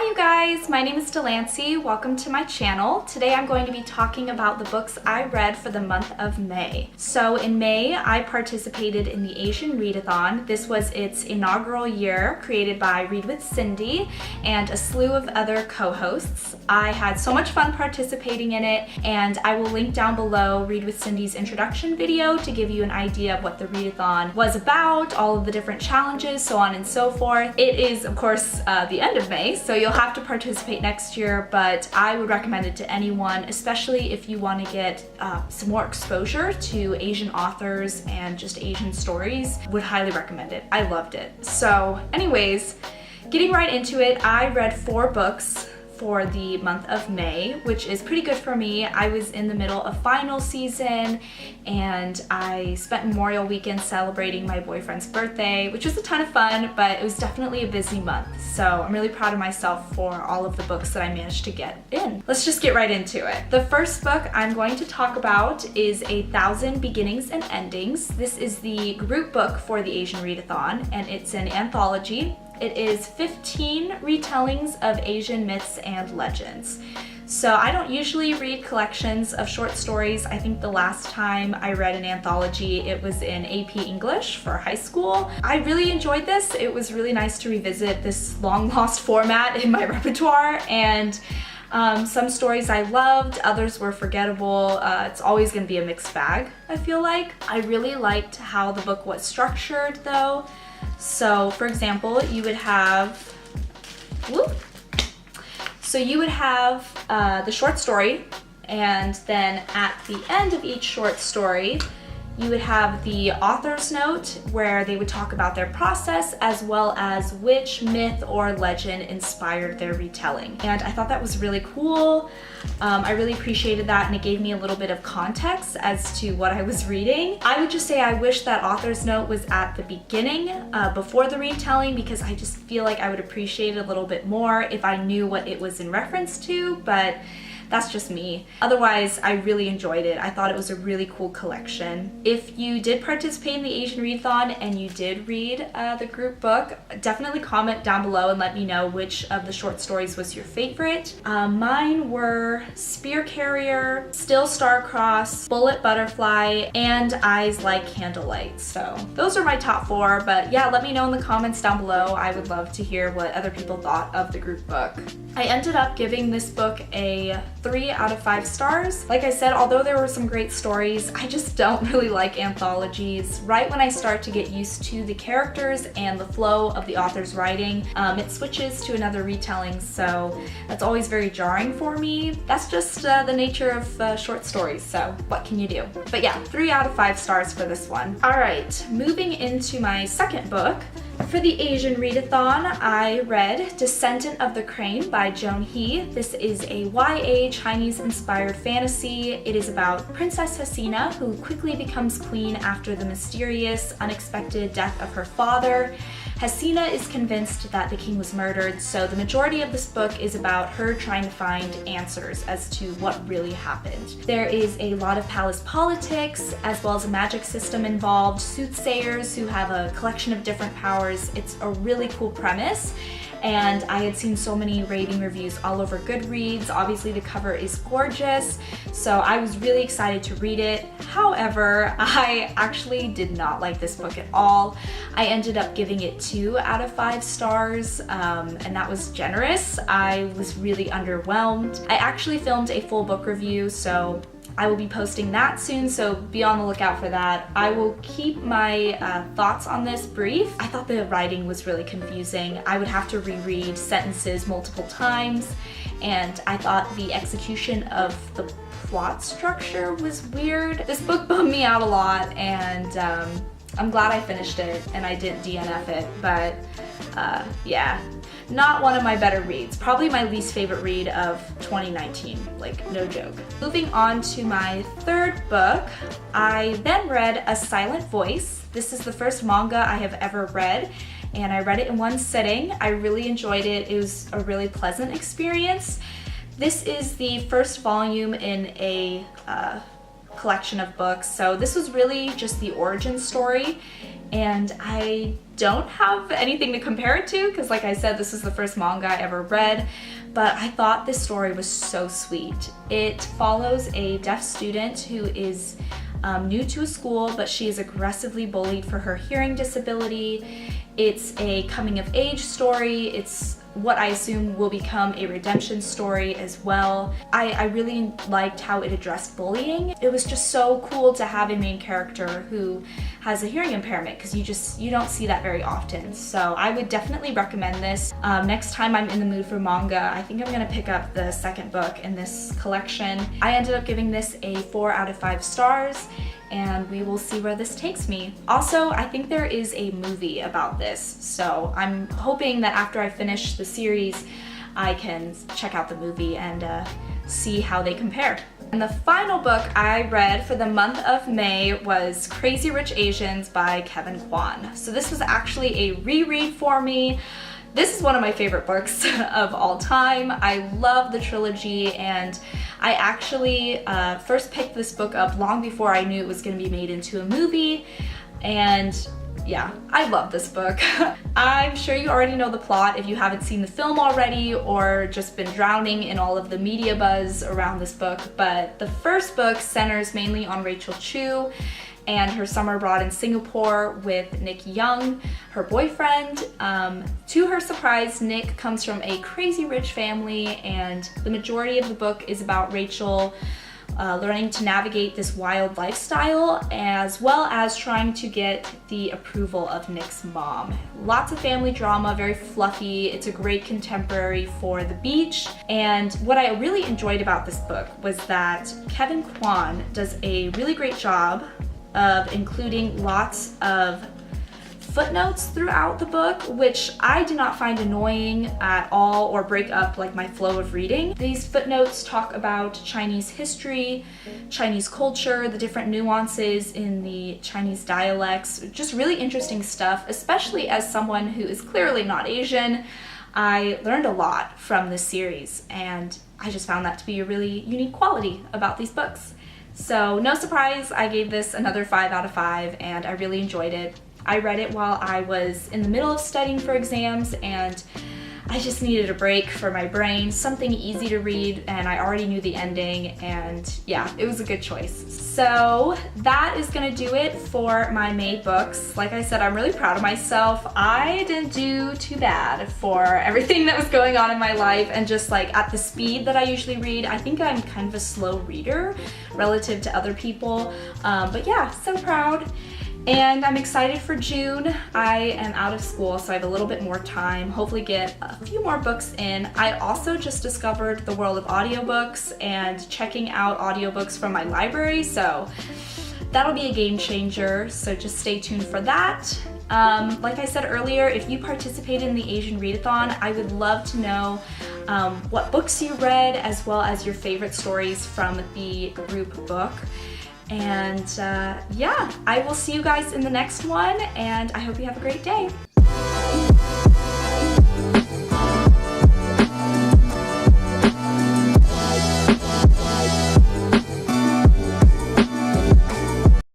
Hi you guys, my name is Delancey. Welcome to my channel. Today I'm going to be talking about the books I read for the month of May. So in May, I participated in the Asian Readathon. This was its inaugural year, created by Read with Cindy and a slew of other co-hosts. I had so much fun participating in it, and I will link down below Read with Cindy's introduction video to give you an idea of what the Readathon was about, all of the different challenges, so on and so forth. It is, of course, the end of May, so you'll have to participate next year, but I would recommend it to anyone, especially if you want to get some more exposure to Asian authors and just Asian stories. Would highly recommend it. I loved it. So anyways, getting right into it, I read 4 books for the month of May, which is pretty good for me. I was in the middle of final season and I spent Memorial Weekend celebrating my boyfriend's birthday, which was a ton of fun, but it was definitely a busy month. So I'm really proud of myself for all of the books that I managed to get in. Let's just get right into it. The first book I'm going to talk about is 1,000 Beginnings and Endings. This is the group book for the Asian Readathon, and it's an anthology. It is 15 retellings of Asian myths and legends. So I don't usually read collections of short stories. I think the last time I read an anthology, it was in AP English for high school. I really enjoyed this. It was really nice to revisit this long lost format in my repertoire, and some stories I loved, others were forgettable. It's always going to be a mixed bag, I feel like. I really liked how the book was structured though. So for example, you would have, the short story, and then at the end of each short story, you would have the author's note where they would talk about their process as well as which myth or legend inspired their retelling. And I thought that was really cool. I really appreciated that, and it gave me a little bit of context as to what I was reading. I would just say I wish that author's note was at the beginning, before the retelling, because I just feel like I would appreciate it a little bit more if I knew what it was in reference to, but that's just me. Otherwise, I really enjoyed it. I thought it was a really cool collection. If you did participate in the Asian Readathon and you did read the group book, definitely comment down below and let me know which of the short stories was your favorite. Mine were Spear Carrier, Still Star-Crossed, Bullet Butterfly, and Eyes Like Candlelight. So those are my top 4, but yeah, let me know in the comments down below. I would love to hear what other people thought of the group book. I ended up giving this book a 3 out of 5 stars. Like I said, although there were some great stories, I just don't really like anthologies. Right when I start to get used to the characters and the flow of the author's writing, it switches to another retelling, so that's always very jarring for me. That's just the nature of short stories, so what can you do? But yeah, 3 out of 5 stars for this one. Alright, moving into my second book. For the Asian Readathon, I read Descendant of the Crane by Joan He. This is a YA Chinese-inspired fantasy. It is about Princess Hasina, who quickly becomes queen after the mysterious, unexpected death of her father. Hasina is convinced that the king was murdered, so the majority of this book is about her trying to find answers as to what really happened. There is a lot of palace politics, as well as a magic system involved, soothsayers who have a collection of different powers. It's a really cool premise, and I had seen so many raving reviews all over Goodreads. Obviously the cover is gorgeous, so I was really excited to read it. However, I actually did not like this book at all. I ended up giving it 2 out of 5 stars, and that was generous. I was really underwhelmed. I actually filmed a full book review, so I will be posting that soon, so be on the lookout for that. I will keep my thoughts on this brief. I thought the writing was really confusing. I would have to reread sentences multiple times, and I thought the execution of the plot structure was weird. This book bummed me out a lot, and I'm glad I finished it and I didn't DNF it, but yeah. Not one of my better reads. Probably my least favorite read of 2019, like no joke. Moving on to my third book, I then read A Silent Voice. This is the first manga I have ever read, and I read it in one sitting. I really enjoyed it. It was a really pleasant experience. This is the first volume in a collection of books, so this was really just the origin story, and I don't have anything to compare it to because, like I said, this is the first manga I ever read, but I thought this story was so sweet. It follows a deaf student who is new to a school, but she is aggressively bullied for her hearing disability. It's a coming of age story. It's what I assume will become a redemption story as well. I really liked how it addressed bullying. It was just so cool to have a main character who has a hearing impairment because you don't see that very often. So I would definitely recommend this. Next time I'm in the mood for manga, I think I'm gonna pick up the second book in this collection. I ended up giving this a 4 out of 5 stars, and we will see where this takes me. Also, I think there is a movie about this, so I'm hoping that after I finish the series, I can check out the movie and see how they compare. And the final book I read for the month of May was Crazy Rich Asians by Kevin Kwan. So this was actually a reread for me. This is one of my favorite books of all time. I love the trilogy, and I actually first picked this book up long before I knew it was going to be made into a movie, and yeah, I love this book. I'm sure you already know the plot if you haven't seen the film already or just been drowning in all of the media buzz around this book, but the first book centers mainly on Rachel Chu and her summer abroad in Singapore with Nick Young, her boyfriend. To her surprise, Nick comes from a crazy rich family, and the majority of the book is about Rachel learning to navigate this wild lifestyle, as well as trying to get the approval of Nick's mom. Lots of family drama, very fluffy. It's a great contemporary for the beach. And what I really enjoyed about this book was that Kevin Kwan does a really great job of including lots of footnotes throughout the book, which I do not find annoying at all or break up like my flow of reading. These footnotes talk about Chinese history, Chinese culture, the different nuances in the Chinese dialects, just really interesting stuff, especially as someone who is clearly not Asian. I learned a lot from this series, and I just found that to be a really unique quality about these books. So no surprise, I gave this another 5 out of 5, and I really enjoyed it. I read it while I was in the middle of studying for exams, and I just needed a break for my brain, something easy to read, and I already knew the ending, and yeah, it was a good choice. So that is gonna do it for my May books. Like I said, I'm really proud of myself. I didn't do too bad for everything that was going on in my life, and just like at the speed that I usually read, I think I'm kind of a slow reader relative to other people, but yeah, so proud. And I'm excited for June. I am out of school, so I have a little bit more time. Hopefully get a few more books in. I also just discovered the world of audiobooks and checking out audiobooks from my library, so that'll be a game changer, so just stay tuned for that. Like I said earlier, if you participated in the Asian Readathon, I would love to know what books you read, as well as your favorite stories from the group book. And yeah, I will see you guys in the next one, and I hope you have a great day.